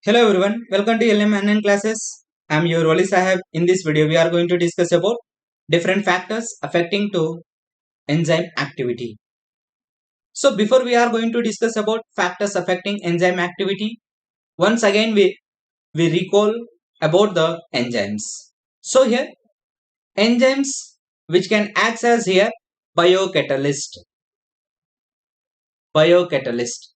Hello everyone, welcome to LMNN classes. I am your Wali Sahab. In this video, we are going to discuss about different factors affecting to enzyme activity. So before we are going to discuss about factors affecting enzyme activity, once again we recall about the enzymes. So here enzymes which can act as here biocatalyst. Biocatalyst.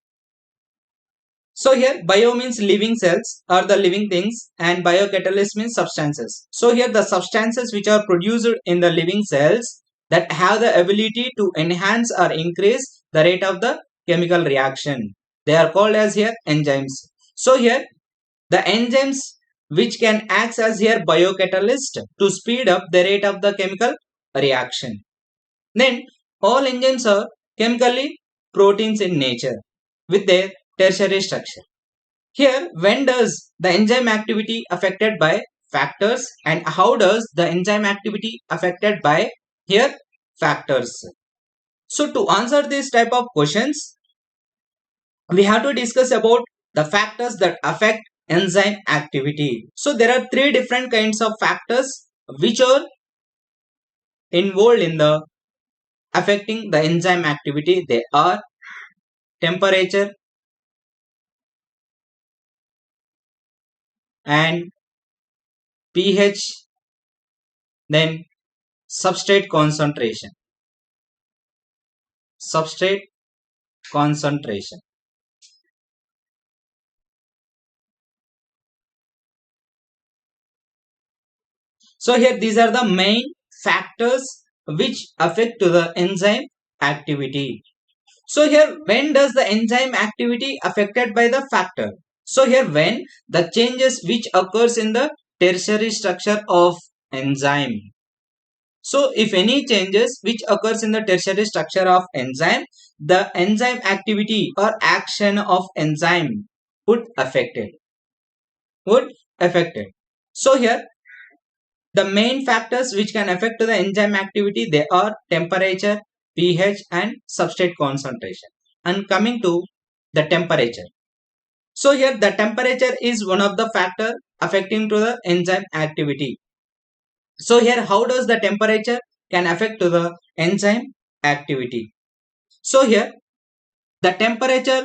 So here bio means living cells or the living things and biocatalyst means substances. So here the substances which are produced in the living cells that have the ability to enhance or increase the rate of the chemical reaction. They are called as here enzymes. So here the enzymes which can act as here biocatalyst to speed up the rate of the chemical reaction. Then all enzymes are chemically proteins in nature with their tertiary structure. Here, when does the enzyme activity affected by factors and how does the enzyme activity affected by here factors? So to answer this type of questions, we have to discuss about the factors that affect enzyme activity. So there are three different kinds of factors which are involved in the affecting the enzyme activity. They are temperature and pH, then substrate concentration. Substrate concentration. So here these are the main factors which affect to the enzyme activity. So here when does the enzyme activity affected by the factor? So here when the changes which occurs in the tertiary structure of enzyme. So if any changes which occurs in the tertiary structure of enzyme, the enzyme activity or action of enzyme would affect it. Would affect it. So here the main factors which can affect the enzyme activity, they are temperature, pH and substrate concentration. And coming to the temperature. So here the temperature is one of the factor affecting to the enzyme activity. So here how does the temperature can affect to the enzyme activity? So here the temperature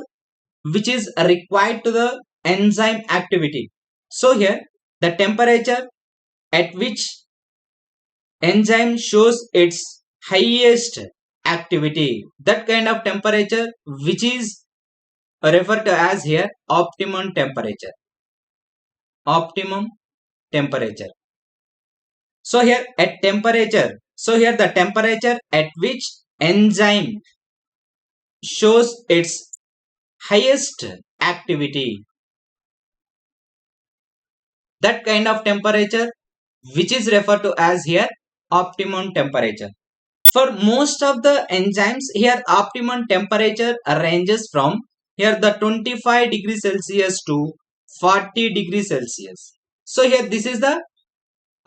which is required to the enzyme activity. So here the temperature at which enzyme shows its highest activity, that kind of temperature which is referred to as here optimum temperature. Optimum temperature. So here at temperature, so here the temperature at which enzyme shows its highest activity, that kind of temperature which is referred to as here optimum temperature. For most of the enzymes here optimum temperature ranges from here the 25 degrees Celsius to 40 degrees Celsius. So here this is the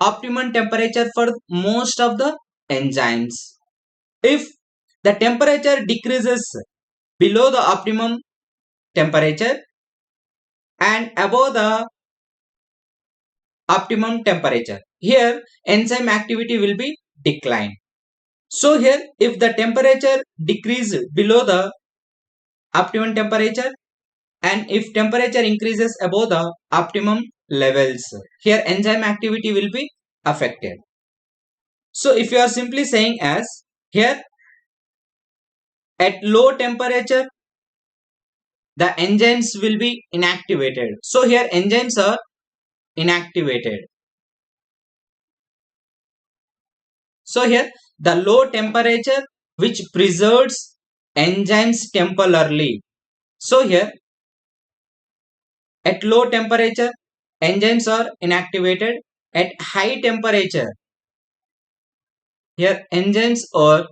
optimum temperature for most of the enzymes. If the temperature decreases below the optimum temperature and above the optimum temperature, here enzyme activity will be declined. So here if the temperature decrease below the optimum temperature and if temperature increases above the optimum levels, here enzyme activity will be affected. So if you are simply saying as here at low temperature the enzymes will be inactivated. So here enzymes are inactivated. So here the low temperature which preserves enzymes temporarily. So here at low temperature enzymes are inactivated. At high temperature here enzymes are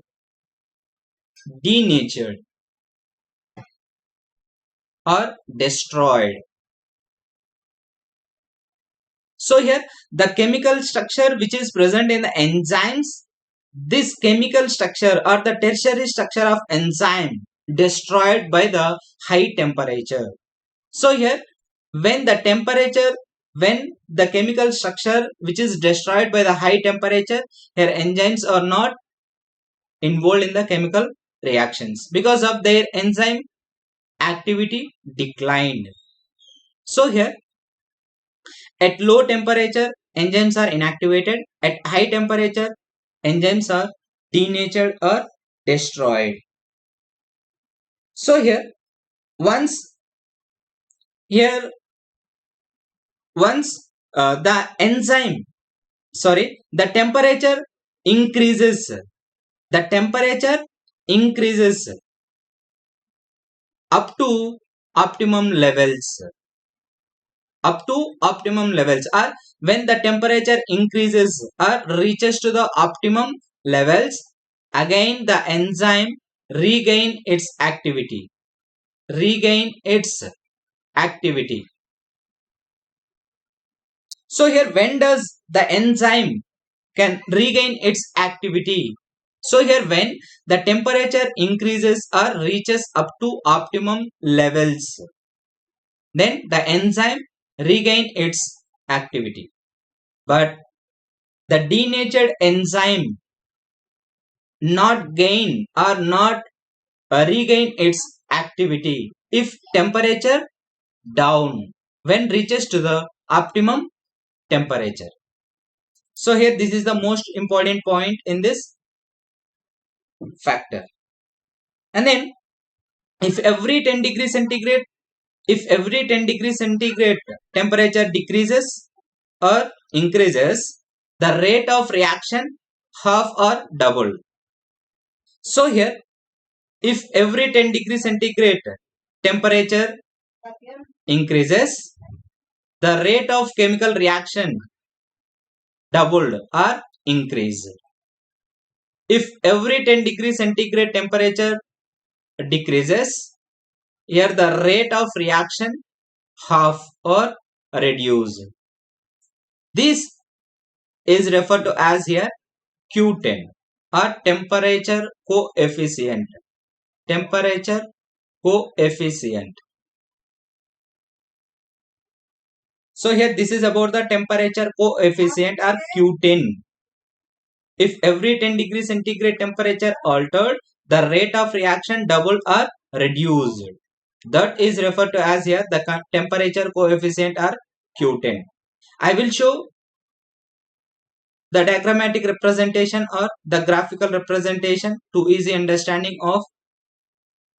denatured or destroyed. So here the chemical structure which is present in the enzymes, this chemical structure or the tertiary structure of enzyme destroyed by the high temperature. So here when the temperature, when the chemical structure which is destroyed by the high temperature, here enzymes are not involved in the chemical reactions because of their enzyme activity declined. So here at low temperature enzymes are inactivated, at high temperature enzymes are denatured or destroyed. So once here once the enzyme, sorry, the temperature increases, the temperature increases up to optimum levels, up to optimum levels, or when the temperature increases or reaches to the optimum levels, again the enzyme regain its activity, regain its activity. So here when does the enzyme can regain its activity? So here when the temperature increases or reaches up to optimum levels, then the enzyme regain its activity. But the denatured enzyme not gain or not regain its activity if temperature down when reaches to the optimum temperature. So here this is the most important point in this factor. And then if every 10 degrees centigrade, if every 10 degrees centigrade temperature decreases or increases, the rate of reaction half or double. So here if every 10 degrees centigrade temperature increases, the rate of chemical reaction doubled or increased. If every 10 degrees centigrade temperature decreases, here the rate of reaction half or reduced. This is referred to as here Q10 or temperature coefficient. Temperature coefficient. So here this is about the temperature coefficient or Q10. If every 10 degrees centigrade temperature altered, the rate of reaction doubled or reduced. That is referred to as here the temperature coefficient or Q10. I will show the diagrammatic representation or the graphical representation to easy understanding of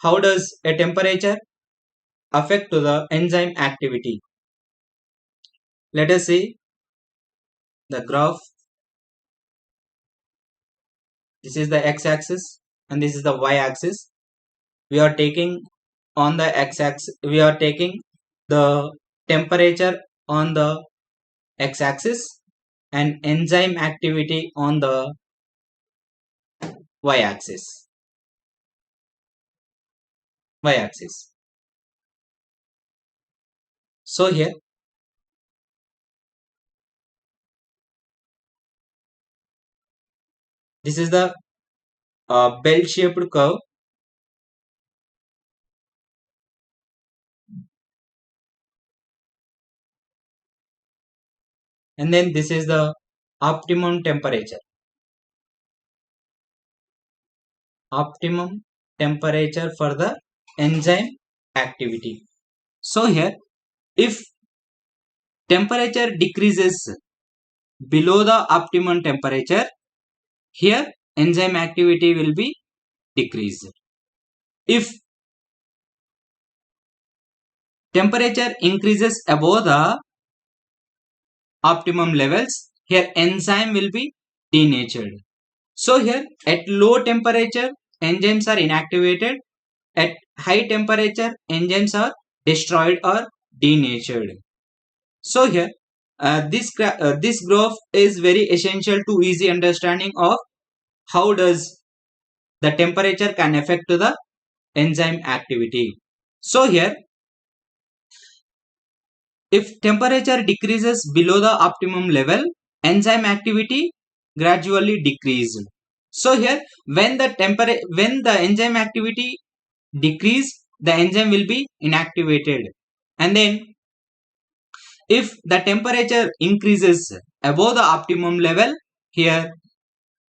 how does a temperature affect to the enzyme activity. Let us see the graph. This is the x-axis and this is the y-axis. We are taking on the x-axis, we are taking the temperature on the x-axis and enzyme activity on the y-axis. Y-axis. So here this is the bell shaped curve, and then this is the optimum temperature. Optimum temperature for the enzyme activity. So here if temperature decreases below the optimum temperature, here enzyme activity will be decreased. If temperature increases above the optimum levels, here enzyme will be denatured. So here at low temperature enzymes are inactivated, at high temperature enzymes are destroyed or denatured. So here this graph is very essential to easy understanding of how does the temperature can affect to the enzyme activity. So here if temperature decreases below the optimum level, enzyme activity gradually decreases. So here when the enzyme activity decrease, the enzyme will be inactivated, and then If the temperature increases above the optimum level, here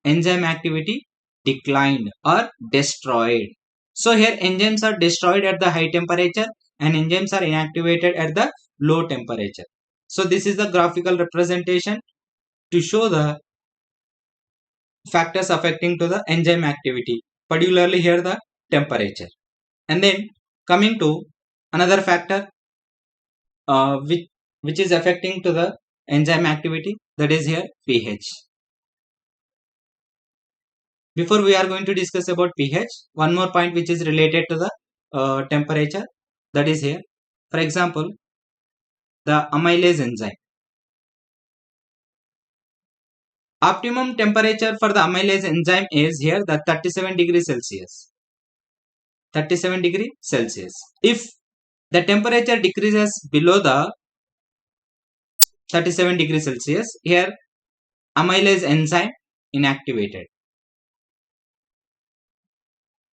enzyme activity declined or destroyed. So here enzymes are destroyed at the high temperature and enzymes are inactivated at the low temperature. So this is the graphical representation to show the factors affecting to the enzyme activity, particularly here the temperature. And then coming to another factor which is affecting to the enzyme activity, that is here pH. Before we are going to discuss about pH, one more point which is related to the temperature, that is here. For example, the amylase enzyme. Optimum temperature for the amylase enzyme is here the 37 degrees Celsius. 37 degrees Celsius. If the temperature decreases below the 37 degrees Celsius, here amylase enzyme inactivated.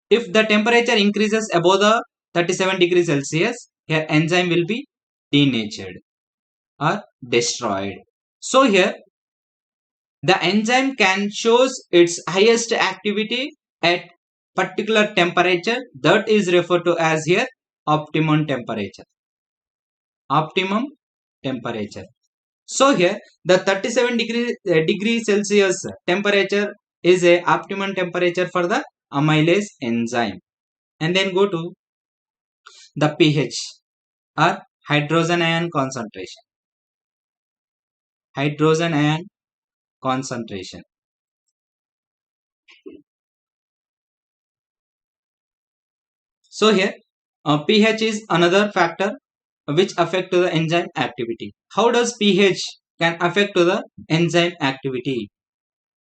If the temperature increases above the 37 degrees Celsius, here enzyme will be denatured or destroyed. So here the enzyme can shows its highest activity at particular temperature, that is referred to as here optimum temperature. Optimum temperature. So here the 37 degree Celsius temperature is a optimum temperature for the amylase enzyme. And then go to the pH or hydrogen ion concentration. Hydrogen ion concentration. So here pH is another factor which affect to the enzyme activity. How does pH can affect to the enzyme activity?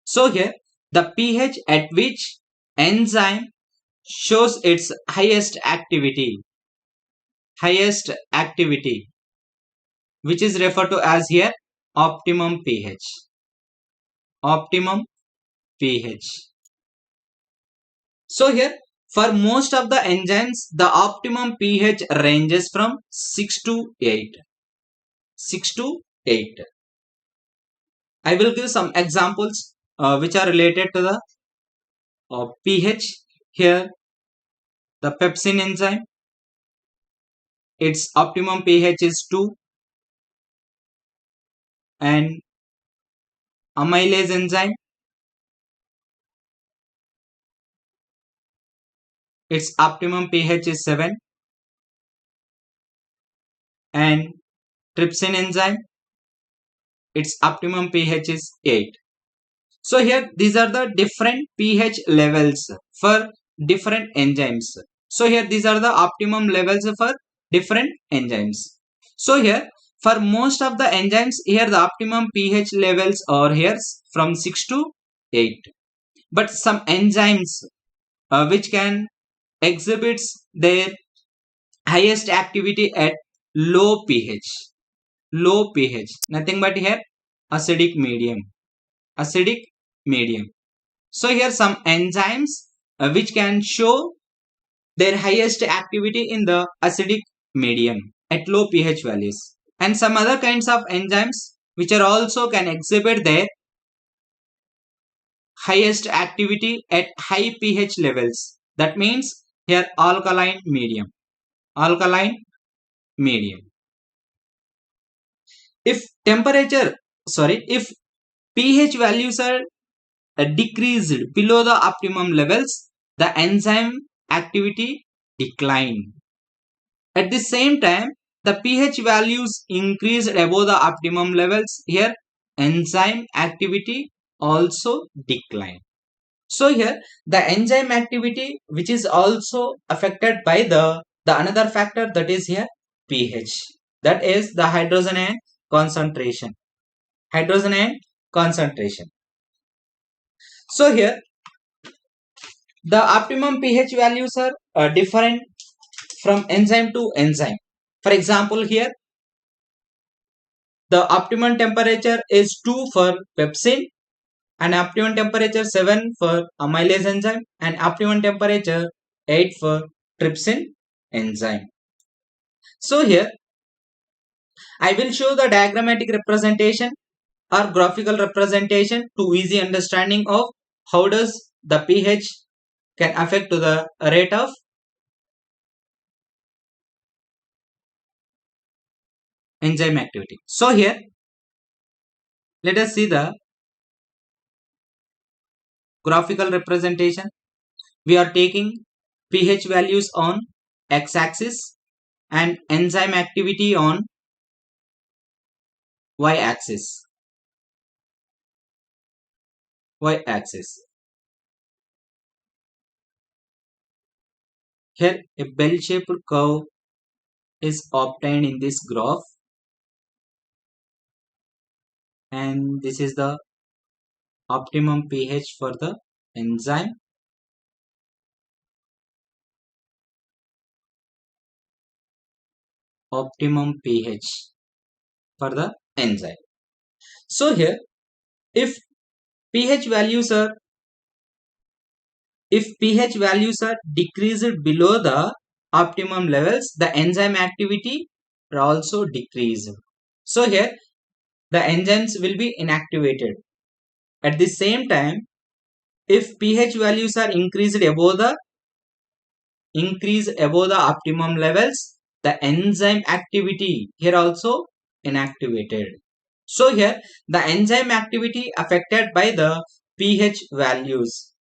So here the pH at which enzyme shows its highest activity, which is referred to as here optimum pH. Optimum pH. So here for most of the enzymes the optimum pH ranges from 6 to 8. 6 to 8. I will give some examples which are related to the pH. Here the pepsin enzyme, its optimum pH is 2, and amylase enzyme, its optimum pH is 7, and trypsin enzyme, its optimum pH is 8. So here these are the different pH levels for different enzymes. So here these are the optimum levels for different enzymes. So here for most of the enzymes, here the optimum pH levels are here from 6 to 8. But some enzymes which can exhibits their highest activity at low pH. Low pH. Nothing but here acidic medium. Acidic medium. So here some enzymes which can show their highest activity in the acidic medium at low pH values, and some other kinds of enzymes which are also can exhibit their highest activity at high pH levels. That means here alkaline medium. Alkaline medium. If if pH values are decreased below the optimum levels, the enzyme activity decline. At the same time, the pH values increased above the optimum levels, here enzyme activity also decline. So here the enzyme activity which is also affected by the another factor, that is here pH, that is the hydrogen ion concentration. Hydrogen ion concentration. So here the optimum pH values are different from enzyme to enzyme. For example, here the optimum temperature is 2 for pepsin, and optimum temperature 7 for amylase enzyme, and optimum temperature 8 for trypsin enzyme. So here I will show the diagrammatic representation or graphical representation to easy understanding of how does the pH can affect to the rate of enzyme activity. So here let us see the graphical representation. We are taking pH values on x-axis and enzyme activity on y-axis. Here a bell-shaped curve is obtained in this graph, and this is the optimum pH for the enzyme. Optimum pH for the enzyme. So here if pH values are decreased below the optimum levels, the enzyme activity are also decreased. So here the enzymes will be inactivated. At the same time, if pH values are increased above the optimum levels, the enzyme activity here also inactivated. So here the enzyme activity affected by the pH values,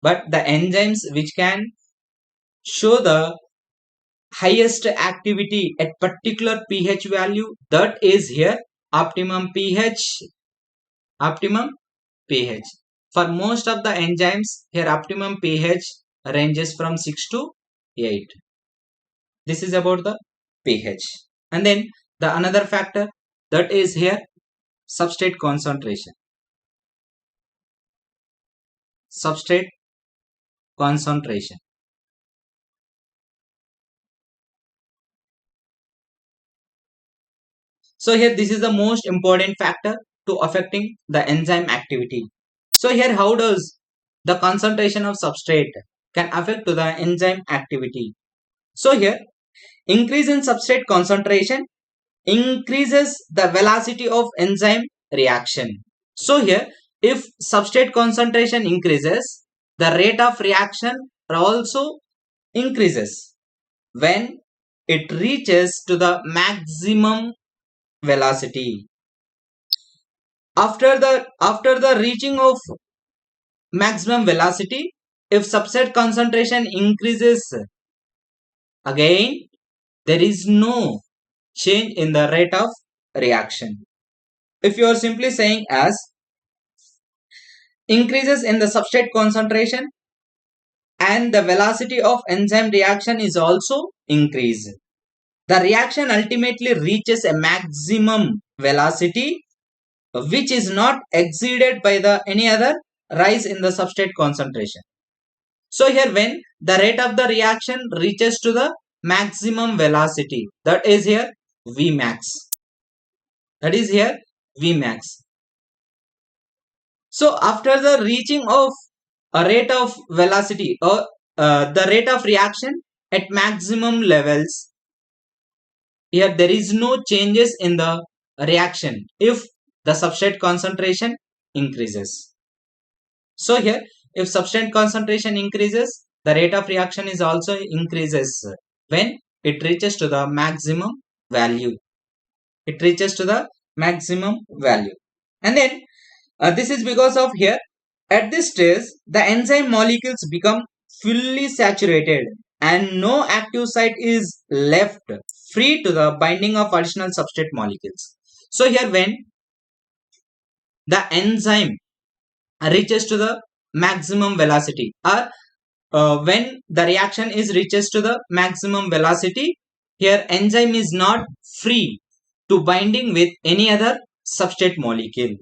but the enzymes which can show the highest activity at particular pH value, that is here optimum pH. For most of the enzymes here optimum pH ranges from 6 to 8. This is about the pH. And then the another factor, that is here substrate concentration. Substrate concentration. So here this is the most important factor to affecting the enzyme activity. So here how does the concentration of substrate can affect to the enzyme activity? So here increase in substrate concentration increases the velocity of enzyme reaction. So here if substrate concentration increases, the rate of reaction also increases when it reaches to the maximum velocity. After the reaching of maximum velocity, if substrate concentration increases again, there is no change in the rate of reaction. If you are simply saying as increases in the substrate concentration and the velocity of enzyme reaction is also increased, the reaction ultimately reaches a maximum velocity which is not exceeded by the any other rise in the substrate concentration. So here when the rate of the reaction reaches to the maximum velocity, that is here Vmax. That is here Vmax. So after the reaching of a rate of velocity or the rate of reaction at maximum levels, here there is no changes in the reaction if the substrate concentration increases. So here if substrate concentration increases, the rate of reaction is also increases when it reaches to the maximum value. It reaches to the maximum value. And then this is because of here at this stage the enzyme molecules become fully saturated and no active site is left free to the binding of additional substrate molecules. So here when the enzyme reaches to the maximum velocity or when the reaction is reaches to the maximum velocity, here enzyme is not free to binding with any other substrate molecule.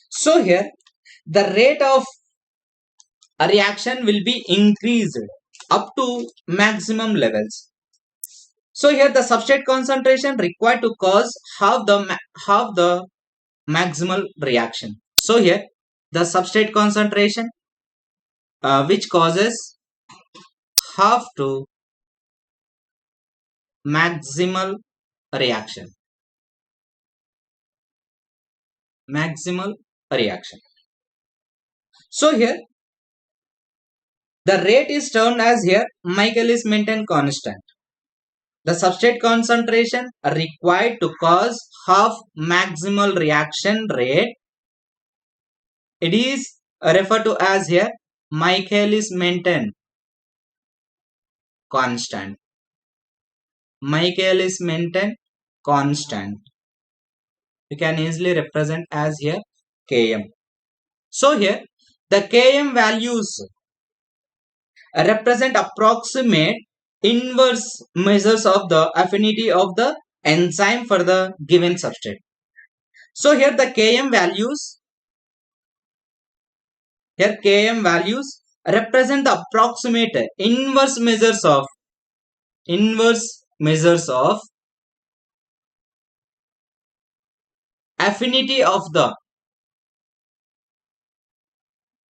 So here the rate of a reaction will be increased up to maximum levels. So here the substrate concentration required to cause half the maximal reaction. So here the substrate concentration which causes half to maximal reaction. Maximal reaction. So here the rate is termed as here Michaelis-Menten constant. The substrate concentration required to cause half maximal reaction rate, it is referred to as here Michaelis-Menten constant. Michaelis-Menten constant. You can easily represent as here Km. So here the Km values represent approximate inverse measures of the affinity of the enzyme for the given substrate. So here the Km values represent the approximate inverse measures of affinity of the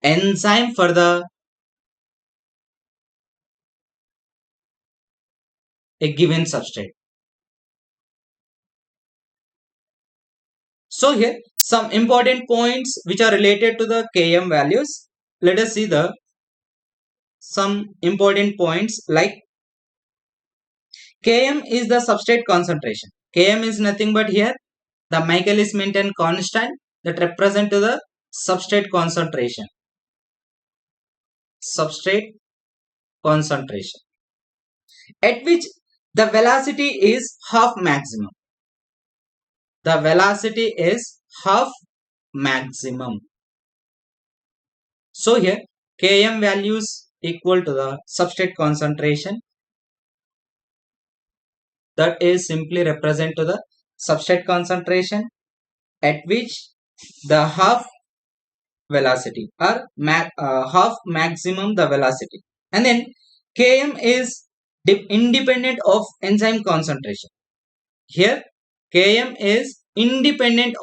enzyme for the a given substrate. So here some important points which are related to the Km values. Let us see the some important points like Km is the substrate concentration. Km is nothing but here the Michaelis-Menten constant that represent to the substrate concentration. Substrate concentration at which the velocity is half maximum. The velocity is half maximum. So here Km values equal to the substrate concentration, that is simply represent to the substrate concentration at which the half velocity or half maximum the velocity, and then Km is independent of enzyme concentration. Here Km is independent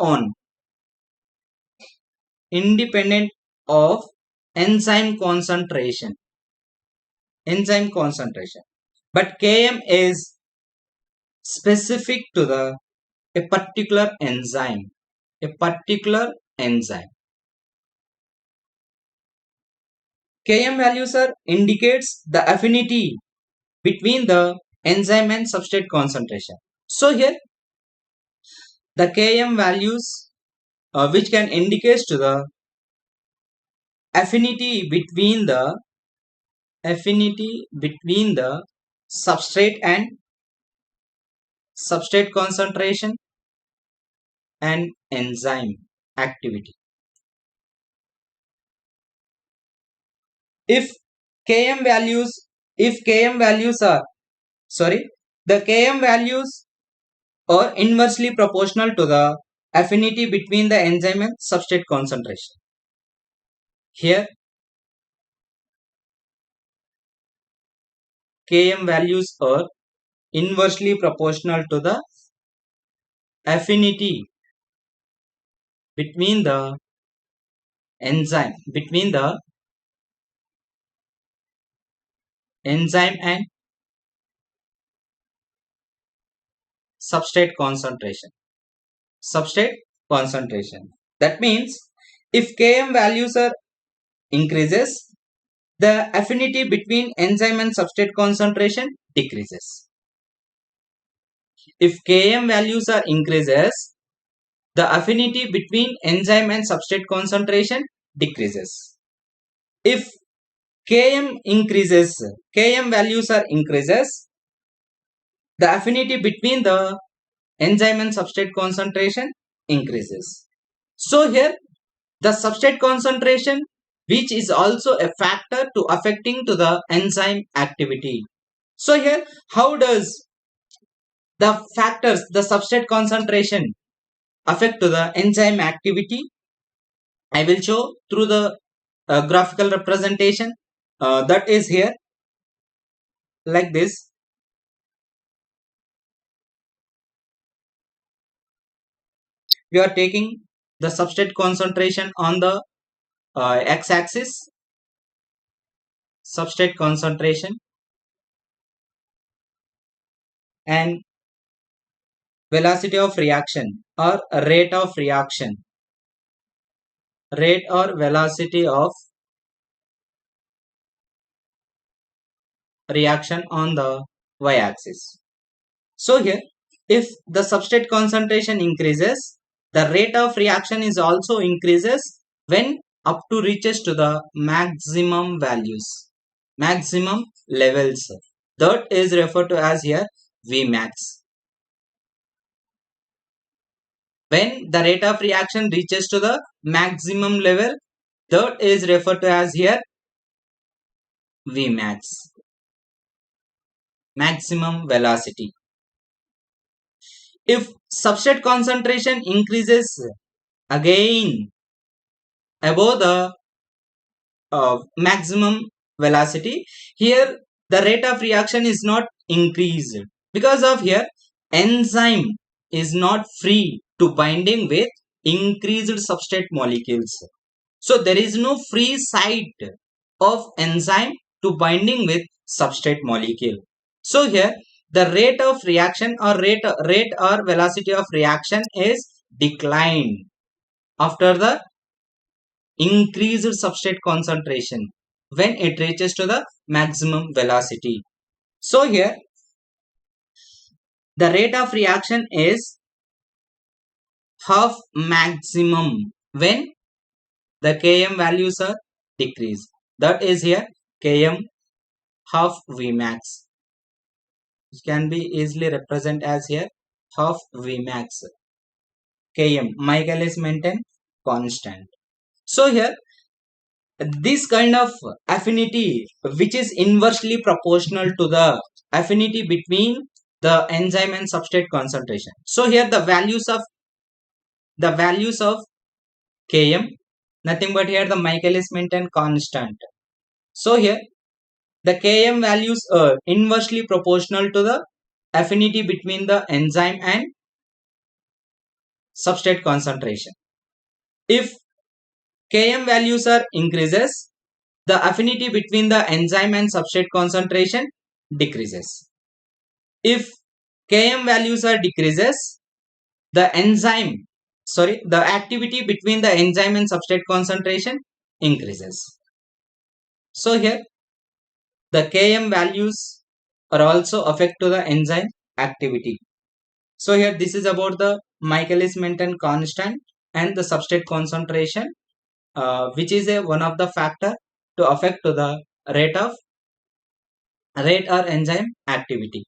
of enzyme concentration, but Km is specific to the a particular enzyme. Km values are indicates the affinity between the enzyme and substrate concentration. So here the Km values which can indicate to the affinity between the substrate and substrate concentration and enzyme activity. If Km values are the Km values are inversely proportional to the affinity between the enzyme and substrate concentration. Here Km values are inversely proportional to the affinity between the enzyme and substrate concentration. That means if Km values are increases, the affinity between enzyme and substrate concentration decreases. If Km values are increases, the affinity between enzyme and substrate concentration decreases. If Km values are increases, the affinity between the enzyme and substrate concentration increases. So here the substrate concentration, which is also a factor to affecting to the enzyme activity. So here how does the factors, the substrate concentration affect to the enzyme activity? I will show through the graphical representation that is here like this. We are taking the substrate concentration on the x-axis, substrate concentration, and velocity of reaction or rate of reaction, rate or velocity of reaction on the y-axis. So here, if the substrate concentration increases, the rate of reaction is also increases when up to reaches to the maximum values, maximum levels. That is referred to as here Vmax. When the rate of reaction reaches to the maximum level, that is referred to as here Vmax, maximum velocity. If substrate concentration increases again above the maximum velocity, here the rate of reaction is not increased, because of here enzyme is not free to binding with increased substrate molecules. So there is no free site of enzyme to binding with substrate molecule. So here the rate of reaction or rate or velocity of reaction is declined after the increased substrate concentration when it reaches to the maximum velocity. So here the rate of reaction is half maximum when the Km values are decreased. That is here Km half Vmax. It can be easily represented as here half Vmax. Km, Michaelis-Menten constant. So here this kind of affinity which is inversely proportional to the affinity between the enzyme and substrate concentration. So here the values of Km, nothing but here the Michaelis-Menten constant. So here the Km values are inversely proportional to the affinity between the enzyme and substrate concentration. If Km values are increases, the affinity between the enzyme and substrate concentration decreases. If Km values are decreases, the activity between the enzyme and substrate concentration increases. So here the Km values are also affect to the enzyme activity. So here this is about the Michaelis-Menten constant and the substrate concentration, which is one of the factor to affect to the rate or enzyme activity.